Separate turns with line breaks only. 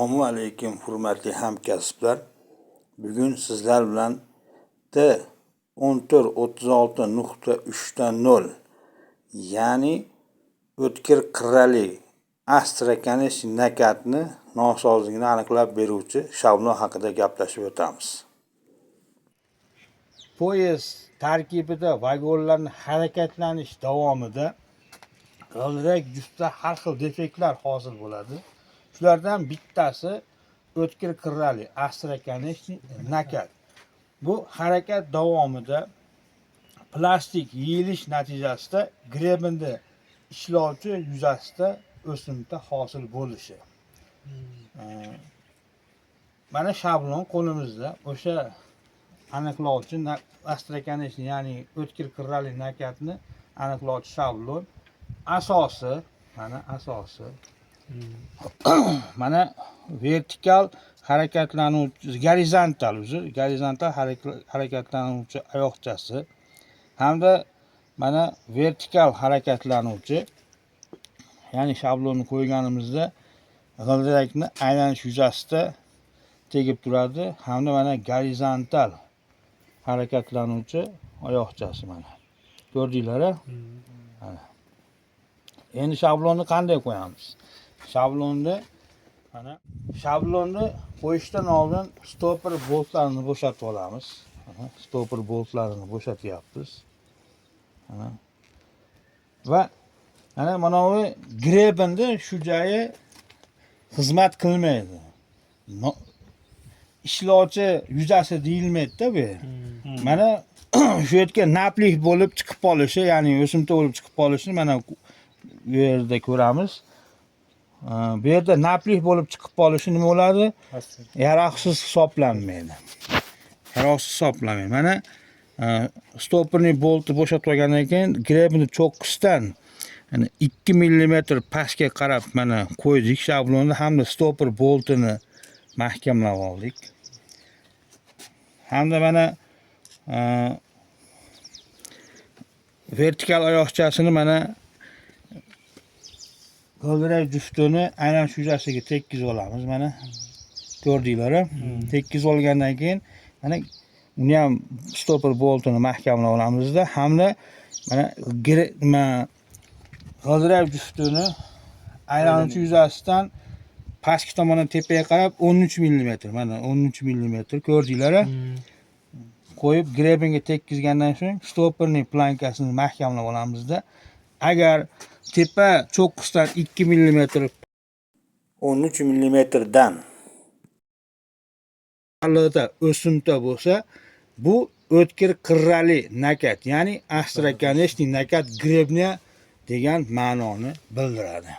Assalomu alaykum hurmatli hamkasblar. Bugun sizlar bilan T1436.3.0 ya'ni o'tkir qirrali astrakanish nakatni nosozligini aniqlab beruvchi shablon haqida gaplashib o'tamiz.
Poyezd tarkibida vagonlarning harakatlanish davomida g'ildirak juftida har xil defektlar hosil bo'ladi. Shulardan bittasi o'tkir qirrali astrakanish nakat. Bu harakat davomida plastik yeyilish natijasida grebenda ishlovchi yuzasida o'simta hosil bo'lishi. Mana shablon qo'limizda. O'sha aniqlovchi astrakanish ya'ni o'tkir qirrali nakatni aniqlovchi shablon. Asosi mana vertikal harakatlanuvchi gorizontal harakatlanuvchi oyoqchasi hamda mana vertikal harakatlanuvchi ya'ni shablonni qo'yganimizda g'ildirakni aylanish yuzasida tegib turadi hamda mana gorizontal harakatlanuvchi oyoqchasi mana. Ko'rdinglar-a? Endi shablonni qanday qo'yamiz? Shablonni qo'yishdan oldin stoper boltlarini bo'shatib olamiz. Stoper boltlarini bo'shatyapmiz. Va mana bu grebenda shu joyi xizmat qilmaydi. Ishlovchi yuzasi deyilmaydi-da bu. Mana shu yerga naplik bo'lib chiqib qolishi, ya'ni o'simta bo'lib chiqib qolishini mana bu yerda ko'ramiz. Bu yerda naplik bo'lib chiqib qolishi nima bo'ladi? Yaroqsiz hisoblanmaydi. Mana stoperning bolti bo'shatib olgandan keyin grebni cho'qqisidan 2 mm pastga qarab mana qo'ydik shablonni hamda stoper boltini mahkamlab oldik. Hamda mana vertikal oyoqchasini mana g'ildirak juftini aylanish yuzasiga tekkizib olamiz. Mana ko'rdinglar-a? Tekkizib olgandan keyin mana uni ham stoper boltini mahkamlab olamizda hamda mana g'ildirak juftini aylanuvchi yuzasidan pastki tomondan tepaga qarab 13 mm, mana 13 mm ko'rdinglar-a? Qo'yib grebenga tekkizgandan so'ng stoperning plankasini mahkamlab olamizda. Agar tepa cho'qqisidan 2 mm
13 mm dan
aniqda o'simta bo'lsa, bu o'tkir qirrali nakat, ya'ni astrakanish nakat grebnya degan ma'noni bildiradi.